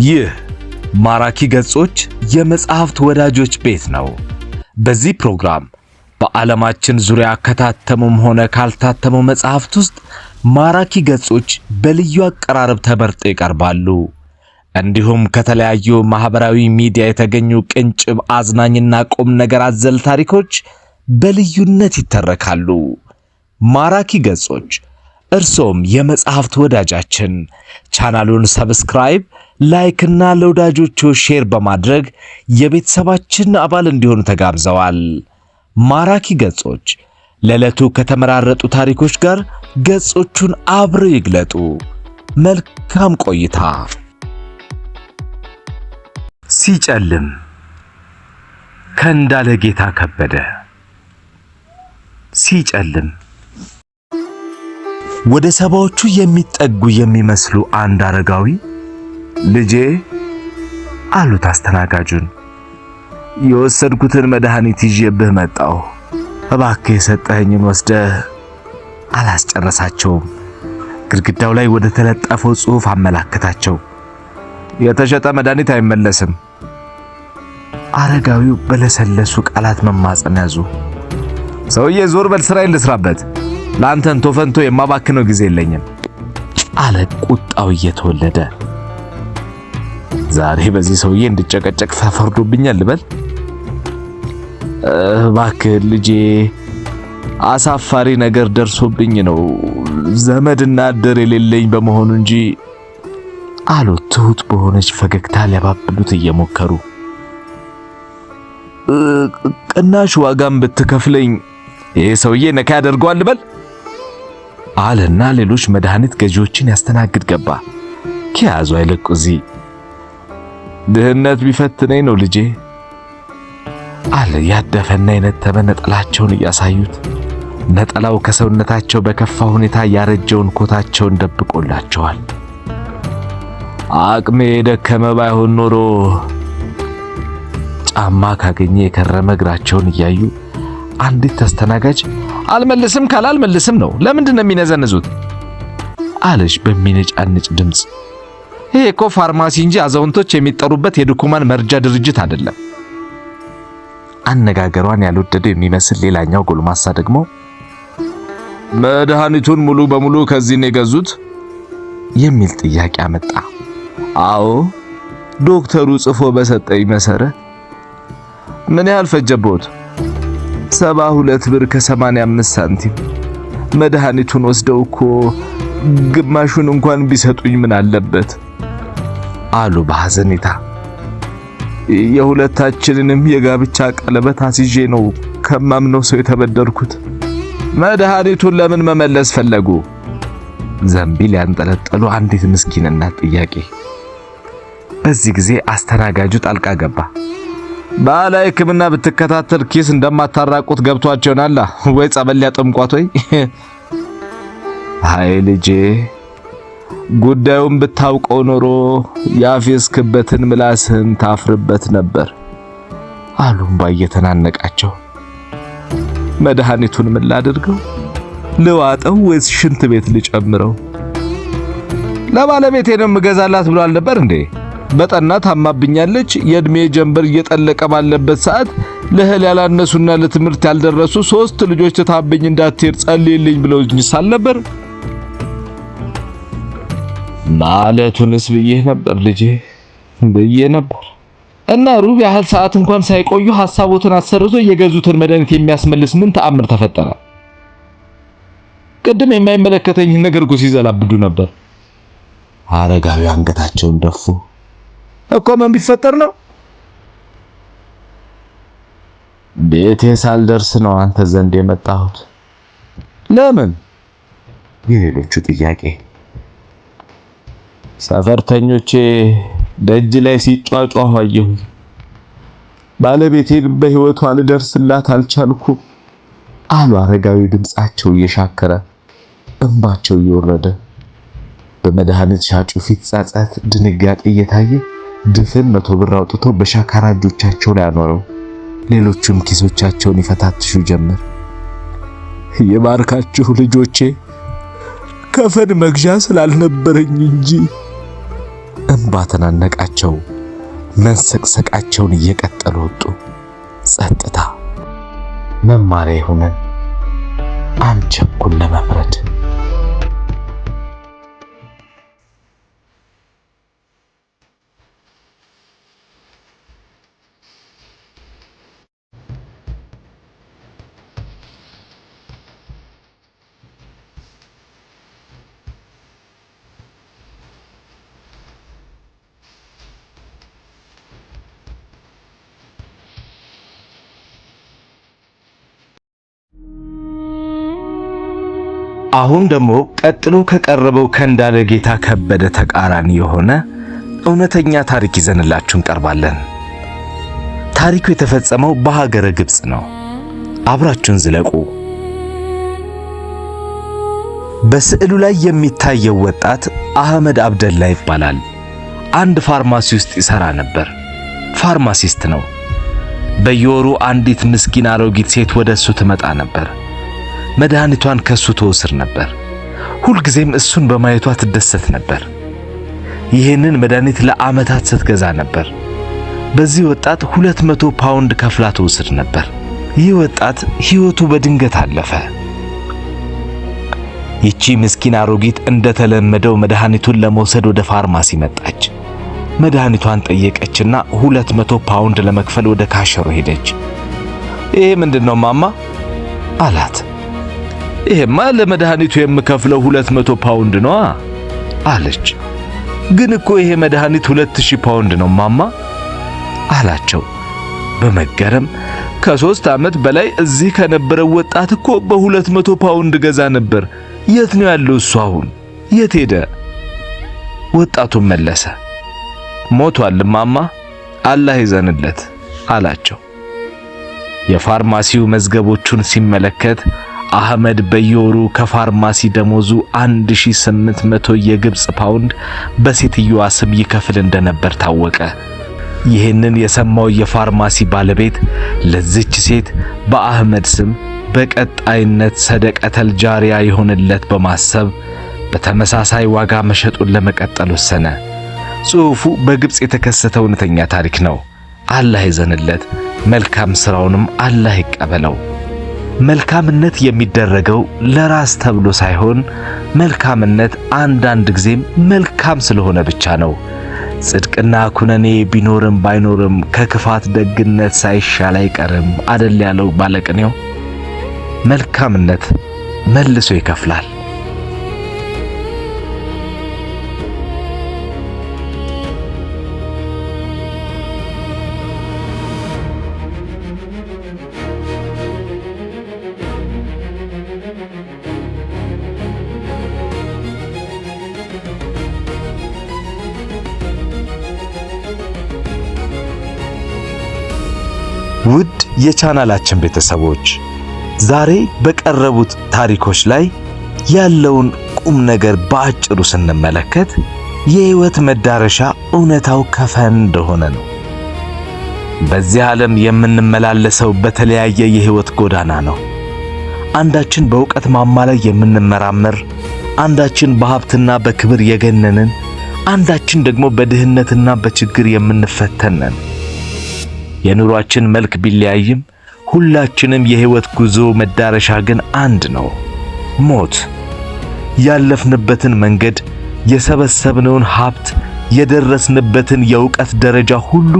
ይህ ማራኪ ገጾች የመጽሐፍት ወዳጆች ቤት ነው። በዚህ ፕሮግራም በዓለማችን ዙሪያ ከታተሙም ሆነ ካልታተሙ መጽሐፍት ውስጥ ማራኪ ገጾች በልዩ አቀራረብ ተመርጠው ይቀርባሉ። እንዲሁም ከተለያዩ ማህበራዊ ሚዲያ የተገኙ ቅንጭብ አዝናኝና ቁም ነገር አዘል ታሪኮች በልዩነት ይተረካሉ። ማራኪ ገጾች እርሶም የመጽሐፍት ወዳጃችን ቻናሉን ሰብስክራይብ፣ ላይክ እና ለወዳጆቹ ሼር በማድረግ የቤተሰባችን አባል እንዲሆኑ ተጋብዘዋል። ማራኪ ገጾች ለዕለቱ ከተመራረጡ ታሪኮች ጋር ገጾቹን አብረው ይግለጡ። መልካም ቆይታ። ሲጨልም ከእንዳለ ጌታ ከበደ። ሲጨልም ወደ ሰባዎቹ የሚጠጉ የሚመስሉ አንድ አረጋዊ ልጄ አሉት አስተናጋጁን፣ የወሰድኩትን መድኃኒት ይዤብህ መጣሁ። እባክህ የሰጠኸኝን ወስደህ አላስጨረሳቸውም። ግድግዳው ላይ ወደ ተለጠፈው ጽሑፍ አመላከታቸው። የተሸጠ መድኃኒት አይመለስም። አረጋዊው በለሰለሱ ቃላት መማጸን ያዙ። ሰውዬ ዞር በል፣ ስራዬን ልስራበት። ለአንተን ቶፈንቶ የማባክነው ጊዜ የለኝም አለ ቁጣው እየተወለደ። ዛሬ በዚህ ሰውዬ እንድጨቀጨቅ ተፈርዶብኛል ልበል? እባክህ ልጄ፣ አሳፋሪ ነገር ደርሶብኝ ነው ዘመድና አደር የሌለኝ በመሆኑ እንጂ አሉ ትሁት በሆነች ፈገግታ ሊያባብሉት እየሞከሩ። ቅናሽ ዋጋም ብትከፍለኝ ይሄ ሰውዬ ነካ ያደርገዋል ልበል አለና ሌሎች መድኃኒት ገዢዎችን ያስተናግድ ገባ። ከያዙ አይለቁ። እዚህ ድህነት ቢፈትነኝ ነው ልጄ አለ ያደፈና የነተበ ነጠላቸውን እያሳዩት። ነጠላው ከሰውነታቸው በከፋ ሁኔታ ያረጀውን ኮታቸውን ደብቆላቸዋል። አቅሜ ደከመ ባይሆን ኖሮ ጫማ ካገኘ የከረመ እግራቸውን እያዩ አንዲት ተስተናጋጅ አልመልስም ካላልመልስም ነው፣ ለምንድን ነው የሚነዘንዙት አለች በሚነጫንጭ ድምፅ። ይሄ እኮ ፋርማሲ እንጂ አዛውንቶች የሚጠሩበት የድኩማን መርጃ ድርጅት አይደለም። አነጋገሯን ያልወደደው የሚመስል ሌላኛው ጎልማሳ ደግሞ መድኃኒቱን ሙሉ በሙሉ ከዚህ ነው የገዙት የሚል ጥያቄ አመጣ። አዎ ዶክተሩ ጽፎ በሰጠኝ መሰረት። ምን ያህል ፈጀቦት? 72 ብር ከ85 ሳንቲም። መድኃኒቱን ወስደው እኮ ግማሹን እንኳን ቢሰጡኝ ምን አለበት አሉ በሐዘኔታ። የሁለታችንንም የጋብቻ ቀለበት አስይዤ ነው ከማምነው ሰው የተበደርኩት። መድኃኒቱን ለምን መመለስ ፈለጉ? ዘንቢል ያንጠለጠሉ አንዲት ምስኪን እናት ጥያቄ። በዚህ ጊዜ አስተናጋጁ ጣልቃ ገባ። ባህላዊ ሕክምና ብትከታተል ኪስ እንደማታራቁት ገብቷቸው ይሆናል ወይ ጸበል ያጠምቋት ወይ? አይ ልጄ፣ ጉዳዩን ብታውቀው ኖሮ ያፌዝክበትን ምላስህን ታፍርበት ነበር አሉም ባየተናነቃቸው። መድኃኒቱን ምን ላድርገው? ልዋጠው ወይስ ሽንት ቤት ልጨምረው? ለባለቤቴ ነው የምገዛላት ብሎ አልነበር እንዴ? በጠና ታማብኛለች። የእድሜ ጀንበር እየጠለቀ ባለበት ሰዓት ለእህል ያላነሱና ለትምህርት ያልደረሱ 3 ልጆች ትታብኝ እንዳትሄድ ጸልይልኝ ብለውኝስ አልነበር? ማለቱንስ ብዬ ነበር ልጄ፣ ብዬ ነበር። እና ሩብ ያህል ሰዓት እንኳን ሳይቆዩ ሐሳቦትን አሰርቶ የገዙትን መድኃኒት የሚያስመልስ ምን ተአምር ተፈጠረ? ቅድም የማይመለከተኝ ነገር እኮ ሲዘላብዱ ነበር። አረጋዊ አንገታቸውን ደፉ። እኮ ምን ቢፈጠር ነው? ቤቴ ሳልደርስ ነው አንተ ዘንድ የመጣሁት። ለምን? የሌሎቹ ጥያቄ። ሰፈርተኞቼ ደጅ ላይ ሲጫጫሁ አየሁ። ባለቤቴን በሕይወቷ ልደርስላት አልቻልኩም አሉ አረጋዊ ድምጻቸው እየሻከረ እንባቸው እየወረደ። በመድኃኒት ሻጩ ፊት ጸጸት፣ ድንጋጤ እየታየ ድፍን 100 ብር አውጥቶ በሻካራ እጆቻቸው ላይ አኖረው። ሌሎቹም ኪሶቻቸውን ይፈታትሹ ጀመር። የባርካችሁ ልጆቼ፣ ከፈን መግዣ ስላልነበረኝ እንጂ እንባ ተናነቃቸው። መንሰቅሰቃቸውን እየቀጠሉ ወጡ። ጸጥታ። መማሪያ ይሁነን። አንቸኩል ለመፍረድ። አሁን ደግሞ ቀጥሎ ከቀረበው ከእንዳለ ጌታ ከበደ ተቃራኒ የሆነ እውነተኛ ታሪክ ይዘንላችሁ እንቀርባለን። ታሪኩ የተፈጸመው በሀገረ ግብጽ ነው። አብራችሁን ዝለቁ። በስዕሉ ላይ የሚታየው ወጣት አህመድ አብደላ ይባላል። አንድ ፋርማሲ ውስጥ ይሰራ ነበር። ፋርማሲስት ነው። በየወሩ አንዲት ምስኪን አሮጊት ሴት ወደሱ ትመጣ ነበር። መድኃኒቷን ከሱ ትወስድ ነበር። ሁልጊዜም እሱን በማየቷ ትደሰት ነበር። ይህንን መድኃኒት ለዓመታት ስትገዛ ነበር። በዚህ ወጣት 200 ፓውንድ ከፍላ ትወስድ ነበር። ይህ ወጣት ሕይወቱ በድንገት አለፈ። ይቺ ምስኪን አሮጊት እንደተለመደው መድኃኒቱን ለመውሰድ ወደ ፋርማሲ መጣች። መድኃኒቷን ጠየቀችና 200 ፓውንድ ለመክፈል ወደ ካሸሩ ሄደች። ይሄ ምንድነው ማማ አላት። ይሄማ ለመድኃኒቱ የምከፍለው 200 ፓውንድ ነው አለች። ግን እኮ ይሄ መድኃኒት 2000 ፓውንድ ነው ማማ አላቸው። በመገረም ከ3 ዓመት በላይ እዚህ ከነበረው ወጣት እኮ በ200 ፓውንድ ገዛ ነበር። የት ነው ያለው እሱ አሁን? የት ሄደ? ወጣቱን መለሰ። ሞቷል ማማ፣ አላህ ይዘንለት አላቸው። የፋርማሲው መዝገቦቹን ሲመለከት አህመድ በየወሩ ከፋርማሲ ደሞዙ 1800 የግብጽ ፓውንድ በሴትዮዋ ስም ይከፍል እንደነበር ታወቀ። ይህንን የሰማው የፋርማሲ ባለቤት ለዚች ሴት በአህመድ ስም በቀጣይነት ሰደቀተል ጃሪያ ይሆንለት በማሰብ በተመሳሳይ ዋጋ መሸጡን ለመቀጠል ወሰነ። ጽሑፉ በግብጽ የተከሰተ እውነተኛ ታሪክ ነው። አላህ ይዘንለት፣ መልካም ስራውንም አላህ ይቀበለው። መልካምነት የሚደረገው ለራስ ተብሎ ሳይሆን መልካምነት አንዳንድ ጊዜም መልካም ስለሆነ ብቻ ነው። ጽድቅና ኩነኔ ቢኖርም ባይኖርም ከክፋት ደግነት ሳይሻል አይቀርም አደል ያለው ባለቅኔው። መልካምነት መልሶ ይከፍላል። ውድ የቻናላችን ቤተሰቦች ዛሬ በቀረቡት ታሪኮች ላይ ያለውን ቁም ነገር በአጭሩ ስንመለከት የህይወት መዳረሻ እውነታው ከፈን እንደሆነ ነው። በዚህ ዓለም የምንመላለሰው በተለያየ የህይወት ጎዳና ነው። አንዳችን በእውቀት ማማ ላይ የምንመራመር፣ አንዳችን በሀብትና በክብር የገነንን፣ አንዳችን ደግሞ በድህነትና በችግር የምንፈተን ነን። የኑሯችን መልክ ቢለያይም ሁላችንም የህይወት ጉዞ መዳረሻ ግን አንድ ነው፣ ሞት። ያለፍንበትን መንገድ፣ የሰበሰብነውን ሀብት፣ የደረስንበትን የእውቀት ደረጃ ሁሉ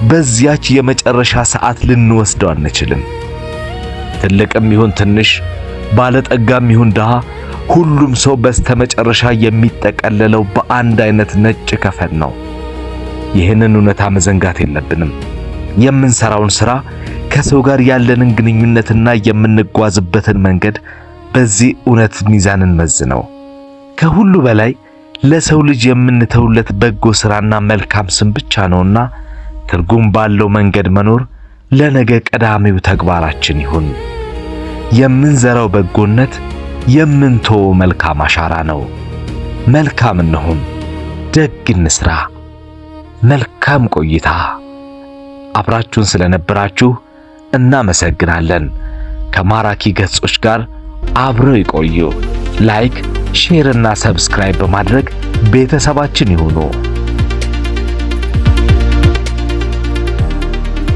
በዚያች የመጨረሻ ሰዓት ልንወስደው አንችልም። ትልቅም ይሁን ትንሽ፣ ባለጠጋም ይሁን ድሃ፣ ሁሉም ሰው በስተመጨረሻ የሚጠቀለለው በአንድ አይነት ነጭ ከፈን ነው። ይህንን እውነታ መዘንጋት የለብንም። የምንሰራውን ሥራ፣ ከሰው ጋር ያለንን ግንኙነትና የምንጓዝበትን መንገድ በዚህ እውነት ሚዛንን መዝነው። ከሁሉ በላይ ለሰው ልጅ የምንተውለት በጎ ሥራና መልካም ስም ብቻ ነውና ትርጉም ባለው መንገድ መኖር ለነገ ቀዳሚው ተግባራችን ይሁን። የምንዘራው በጎነት የምንተወው መልካም አሻራ ነው። መልካም እንሁን፣ ደግ እንስራ። መልካም ቆይታ። አብራችሁን ስለነበራችሁ እናመሰግናለን። ከማራኪ ገጾች ጋር አብረው ይቆዩ። ላይክ፣ ሼር እና ሰብስክራይብ በማድረግ ቤተሰባችን ይሁኑ።